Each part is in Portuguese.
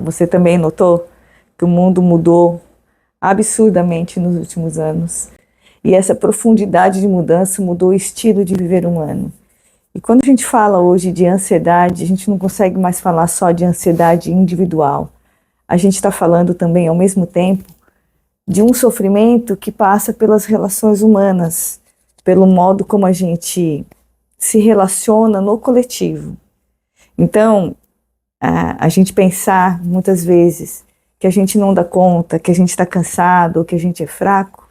Você também notou que o mundo mudou absurdamente nos últimos anos. E essa profundidade de mudança mudou o estilo de viver humano. E quando a gente fala hoje de ansiedade, a gente não consegue mais falar só de ansiedade individual. A gente está falando também, ao mesmo tempo, de um sofrimento que passa pelas relações humanas, pelo modo como a gente se relaciona no coletivo. Então, a gente pensar muitas vezes que a gente não dá conta, que a gente está cansado, ou que a gente é fraco,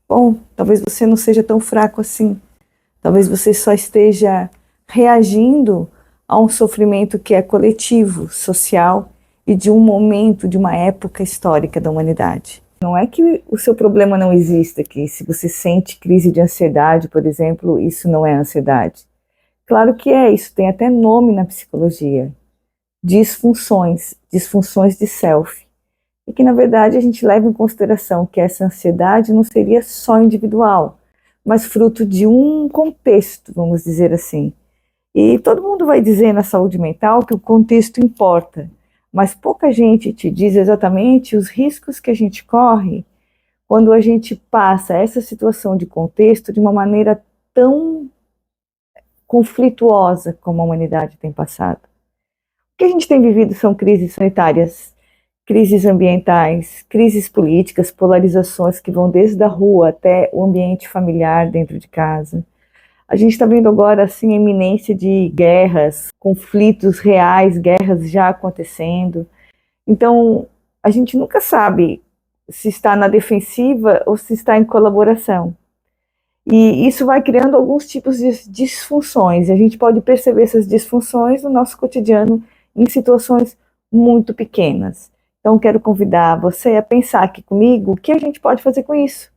bom, talvez você não seja tão fraco assim. Talvez você só esteja reagindo a um sofrimento que é coletivo, social e de um momento, de uma época histórica da humanidade. Não é que o seu problema não exista, que se você sente crise de ansiedade, por exemplo, isso não é ansiedade. Claro que é, isso tem até nome na psicologia. Disfunções de self. E que, na verdade, a gente leva em consideração que essa ansiedade não seria só individual, mas fruto de um contexto, vamos dizer assim. E todo mundo vai dizer na saúde mental que o contexto importa, mas pouca gente te diz exatamente os riscos que a gente corre quando a gente passa essa situação de contexto de uma maneira tão conflituosa como a humanidade tem passado. O que a gente tem vivido são crises sanitárias, crises ambientais, crises políticas, polarizações que vão desde a rua até o ambiente familiar dentro de casa. A gente está vendo agora assim, a iminência de guerras, conflitos reais, guerras já acontecendo. Então, a gente nunca sabe se está na defensiva ou se está em colaboração. E isso vai criando alguns tipos de disfunções. E a gente pode perceber essas disfunções no nosso cotidiano em situações muito pequenas. Então, quero convidar você a pensar aqui comigo o que a gente pode fazer com isso.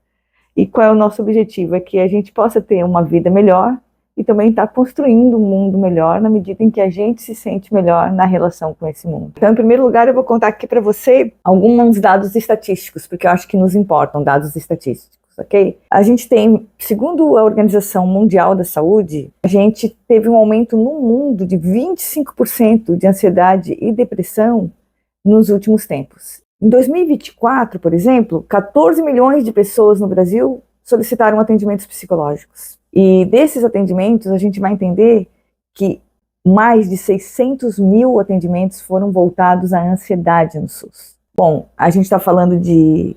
E qual é o nosso objetivo? É que a gente possa ter uma vida melhor e também estar construindo um mundo melhor na medida em que a gente se sente melhor na relação com esse mundo. Então, em primeiro lugar, eu vou contar aqui para você alguns dados estatísticos, porque eu acho que nos importam dados estatísticos, ok? A gente tem, segundo a Organização Mundial da Saúde, a gente teve um aumento no mundo de 25% de ansiedade e depressão nos últimos tempos. Em 2024, por exemplo, 14 milhões de pessoas no Brasil solicitaram atendimentos psicológicos. E desses atendimentos, a gente vai entender que mais de 600 mil atendimentos foram voltados à ansiedade no SUS. Bom, a gente está falando de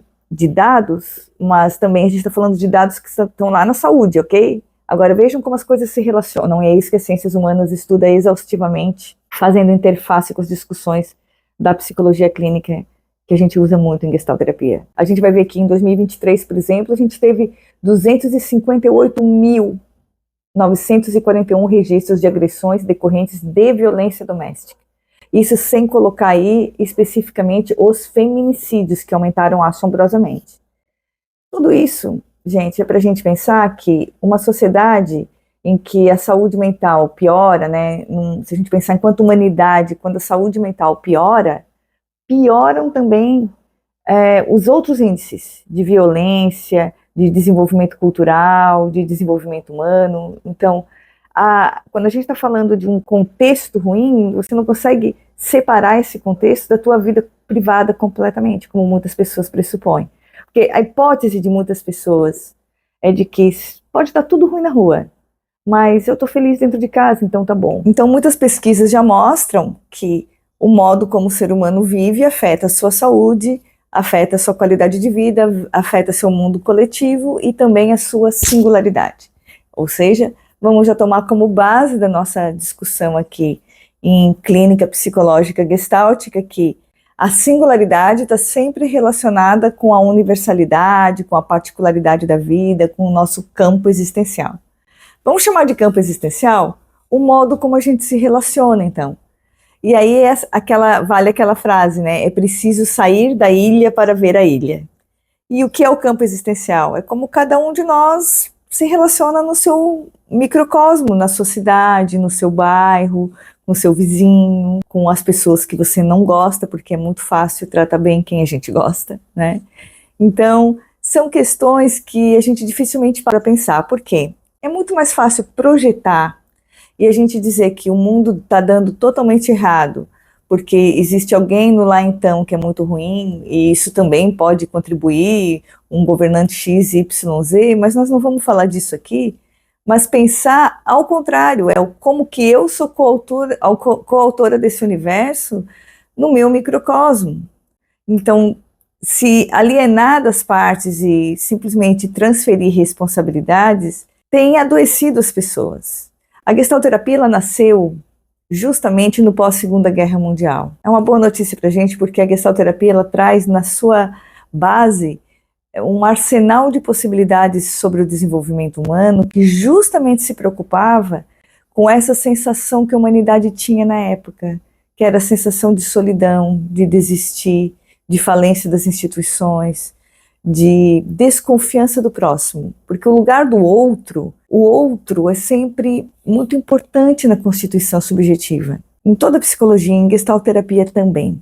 dados, mas também a gente está falando de dados que estão lá na saúde, ok? Agora vejam como as coisas se relacionam, e é isso que as ciências humanas estuda exaustivamente, fazendo interface com as discussões da psicologia clínica, que a gente usa muito em gestalterapia. A gente vai ver que em 2023, por exemplo, a gente teve 258.941 registros de agressões decorrentes de violência doméstica. Isso sem colocar aí especificamente os feminicídios, que aumentaram assombrosamente. Tudo isso, gente, é para a gente pensar que uma sociedade em que a saúde mental piora, né? Se a gente pensar enquanto humanidade, quando a saúde mental piora, pioram também os outros índices de violência, de desenvolvimento cultural, de desenvolvimento humano. Então, quando a gente está falando de um contexto ruim, você não consegue separar esse contexto da tua vida privada completamente, como muitas pessoas pressupõem. Porque a hipótese de muitas pessoas é de que pode estar tudo ruim na rua, mas eu estou feliz dentro de casa, então tá bom. Então, muitas pesquisas já mostram que o modo como o ser humano vive afeta a sua saúde, afeta a sua qualidade de vida, afeta seu mundo coletivo e também a sua singularidade. Ou seja, vamos já tomar como base da nossa discussão aqui em clínica psicológica gestáltica que a singularidade está sempre relacionada com a universalidade, com a particularidade da vida, com o nosso campo existencial. Vamos chamar de campo existencial o modo como a gente se relaciona, então. E aí vale aquela frase, né? É preciso sair da ilha para ver a ilha. E o que é o campo existencial? É como cada um de nós se relaciona no seu microcosmo, na sua cidade, no seu bairro, com o seu vizinho, com as pessoas que você não gosta, porque é muito fácil tratar bem quem a gente gosta, né? Então, são questões que a gente dificilmente para pensar. Por quê? É muito mais fácil projetar e a gente dizer que o mundo está dando totalmente errado porque existe alguém no lá então que é muito ruim, e isso também pode contribuir, um governante X, Y, Z, mas nós não vamos falar disso aqui, mas pensar ao contrário, como que eu sou coautora desse universo no meu microcosmo. Então, se alienar das partes e simplesmente transferir responsabilidades, tem adoecido as pessoas. A gestalterapia, ela nasceu justamente no pós-Segunda Guerra Mundial. É uma boa notícia para a gente, porque a gestalterapia, ela traz na sua base um arsenal de possibilidades sobre o desenvolvimento humano que justamente se preocupava com essa sensação que a humanidade tinha na época, que era a sensação de solidão, de desistir, de falência das instituições, de desconfiança do próximo, porque o lugar do outro, o outro é sempre muito importante na constituição subjetiva, em toda a psicologia, em gestalterapia também.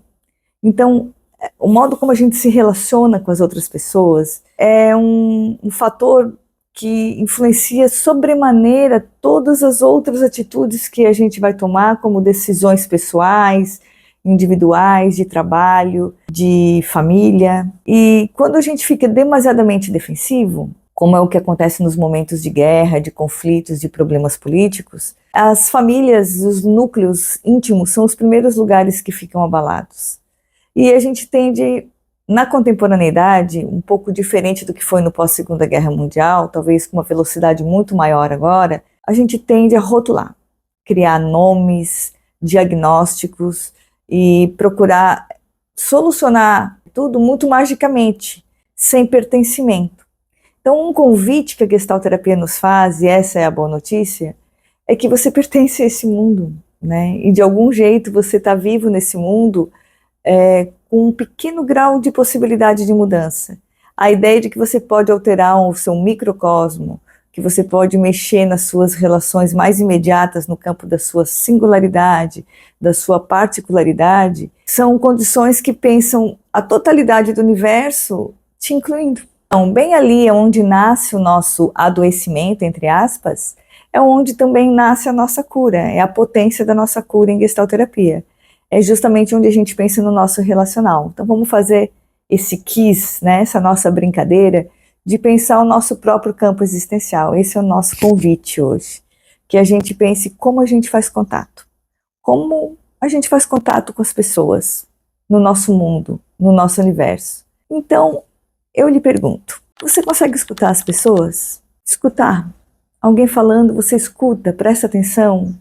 Então, o modo como a gente se relaciona com as outras pessoas é um fator que influencia sobremaneira todas as outras atitudes que a gente vai tomar, como decisões pessoais, individuais, de trabalho, de família. E quando a gente fica demasiadamente defensivo, como é o que acontece nos momentos de guerra, de conflitos, de problemas políticos, as famílias, os núcleos íntimos são os primeiros lugares que ficam abalados. E a gente tende, na contemporaneidade, um pouco diferente do que foi no pós-Segunda Guerra Mundial, talvez com uma velocidade muito maior agora, a gente tende a rotular, criar nomes, diagnósticos, e procurar solucionar tudo muito magicamente, sem pertencimento. Então, um convite que a gestalterapia nos faz, e essa é a boa notícia, é que você pertence a esse mundo, né? E de algum jeito você está vivo nesse mundo com um pequeno grau de possibilidade de mudança. A ideia de que você pode alterar o seu microcosmo, que você pode mexer nas suas relações mais imediatas no campo da sua singularidade, da sua particularidade, são condições que pensam a totalidade do universo te incluindo. Então, bem ali é onde nasce o nosso adoecimento, entre aspas, é onde também nasce a nossa cura, é a potência da nossa cura em gestalterapia. É justamente onde a gente pensa no nosso relacional. Então vamos fazer esse quiz, né, essa nossa brincadeira, de pensar o nosso próprio campo existencial. Esse é o nosso convite hoje. Que a gente pense como a gente faz contato. Como a gente faz contato com as pessoas no nosso mundo, no nosso universo. Então, eu lhe pergunto, você consegue escutar as pessoas? Escutar. Alguém falando, você escuta, presta atenção?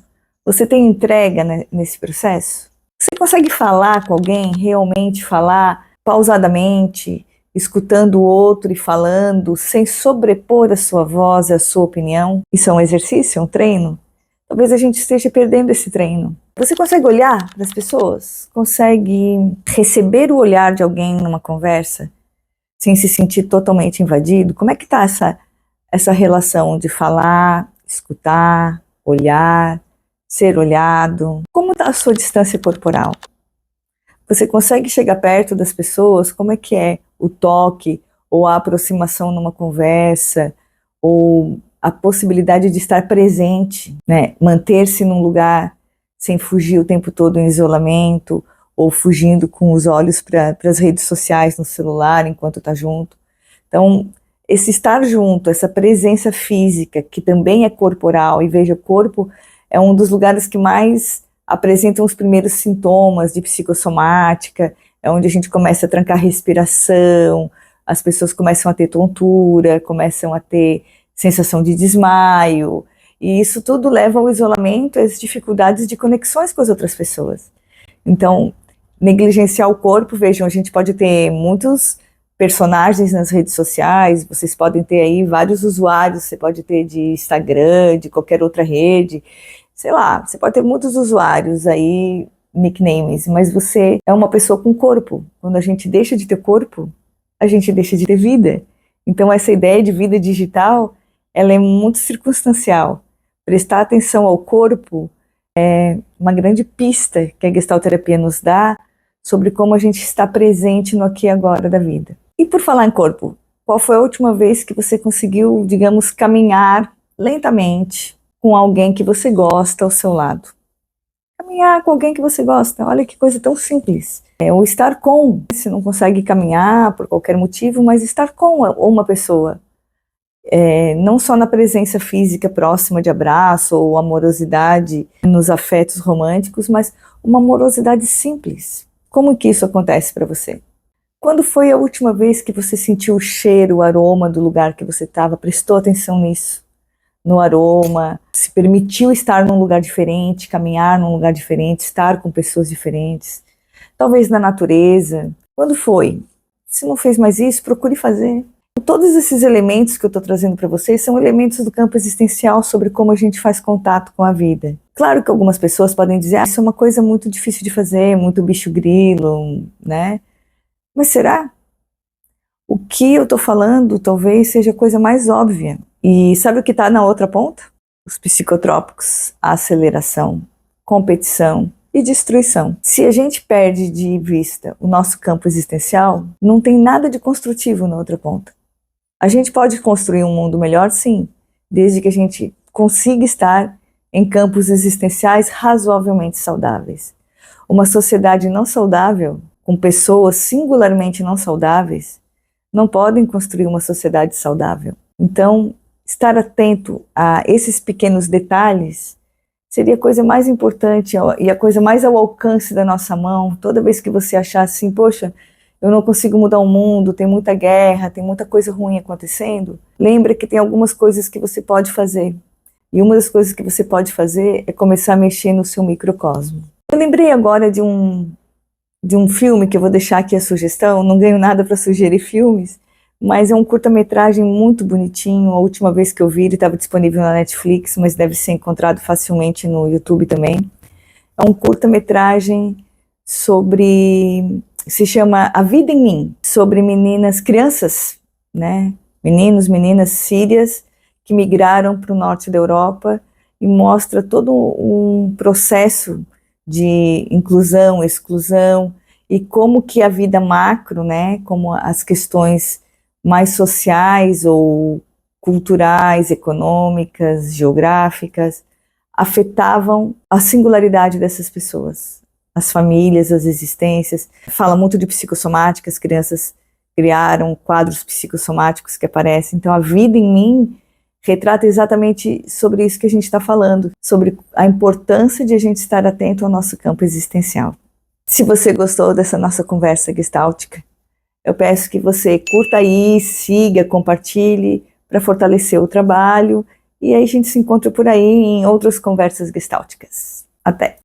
Você tem entrega nesse processo? Você consegue falar com alguém, realmente falar pausadamente, escutando o outro e falando, sem sobrepor a sua voz e a sua opinião? Isso é um exercício, é um treino? Talvez a gente esteja perdendo esse treino. Você consegue olhar para as pessoas? Consegue receber o olhar de alguém numa conversa, sem se sentir totalmente invadido? Como é que está essa relação de falar, escutar, olhar, ser olhado? Como está a sua distância corporal? Você consegue chegar perto das pessoas? Como é que é o toque, ou a aproximação numa conversa, ou a possibilidade de estar presente, né? Manter-se num lugar sem fugir o tempo todo em isolamento, ou fugindo com os olhos para as redes sociais no celular enquanto está junto. Então, esse estar junto, essa presença física, que também é corporal, e veja, o corpo é um dos lugares que mais apresentam os primeiros sintomas de psicossomática, é onde a gente começa a trancar a respiração, as pessoas começam a ter tontura, começam a ter sensação de desmaio, e isso tudo leva ao isolamento, às dificuldades de conexões com as outras pessoas. Então, negligenciar o corpo, vejam, a gente pode ter muitos personagens nas redes sociais, vocês podem ter aí vários usuários, você pode ter de Instagram, de qualquer outra rede, sei lá, você pode ter muitos usuários aí, nicknames, mas você é uma pessoa com corpo. Quando a gente deixa de ter corpo, a gente deixa de ter vida. Então essa ideia de vida digital, ela é muito circunstancial. Prestar atenção ao corpo é uma grande pista que a gestalterapia nos dá sobre como a gente está presente no aqui e agora da vida. E por falar em corpo, qual foi a última vez que você conseguiu, digamos, caminhar lentamente com alguém que você gosta ao seu lado? caminhar com alguém que você gosta. Olha que coisa tão simples. Ou estar com, se não consegue caminhar por qualquer motivo, mas estar com uma pessoa. Não só na presença física próxima de abraço ou amorosidade nos afetos românticos, mas uma amorosidade simples. Como que isso acontece para você? Quando foi a última vez que você sentiu o cheiro, o aroma do lugar que você estava? Prestou atenção nisso? No aroma? Se permitiu estar num lugar diferente, caminhar num lugar diferente, estar com pessoas diferentes? Talvez na natureza. Quando foi? Se não fez mais isso, procure fazer. Todos esses elementos que eu estou trazendo para vocês são elementos do campo existencial sobre como a gente faz contato com a vida. Claro que algumas pessoas podem dizer, isso é uma coisa muito difícil de fazer, muito bicho grilo, né? Mas será? O que eu estou falando talvez seja a coisa mais óbvia. E sabe o que está na outra ponta? Os psicotrópicos, a aceleração, competição e destruição. Se a gente perde de vista o nosso campo existencial, não tem nada de construtivo na outra ponta. A gente pode construir um mundo melhor, sim, desde que a gente consiga estar em campos existenciais razoavelmente saudáveis. Uma sociedade não saudável, com pessoas singularmente não saudáveis, não podem construir uma sociedade saudável. Então, estar atento a esses pequenos detalhes seria a coisa mais importante e a coisa mais ao alcance da nossa mão. Toda vez que você achar assim, poxa, eu não consigo mudar o mundo, tem muita guerra, tem muita coisa ruim acontecendo, lembra que tem algumas coisas que você pode fazer. E uma das coisas que você pode fazer é começar a mexer no seu microcosmo. Eu lembrei agora de um filme que eu vou deixar aqui a sugestão, não ganho nada para sugerir filmes, mas é um curta-metragem muito bonitinho. A última vez que eu vi ele estava disponível na Netflix, mas deve ser encontrado facilmente no YouTube também. É um curta-metragem se chama A Vida em Mim, sobre crianças, né? Meninas sírias que migraram para o norte da Europa, e mostra todo um processo de inclusão, exclusão, e como que a vida macro, né? Como as questões mais sociais ou culturais, econômicas, geográficas, afetavam a singularidade dessas pessoas. As famílias, as existências. Fala muito de psicossomática, as crianças criaram quadros psicossomáticos que aparecem. Então, A Vida em Mim retrata exatamente sobre isso que a gente está falando, sobre a importância de a gente estar atento ao nosso campo existencial. Se você gostou dessa nossa conversa gestáltica, eu peço que você curta aí, siga, compartilhe, para fortalecer o trabalho, e aí a gente se encontra por aí em outras conversas gestálticas. Até!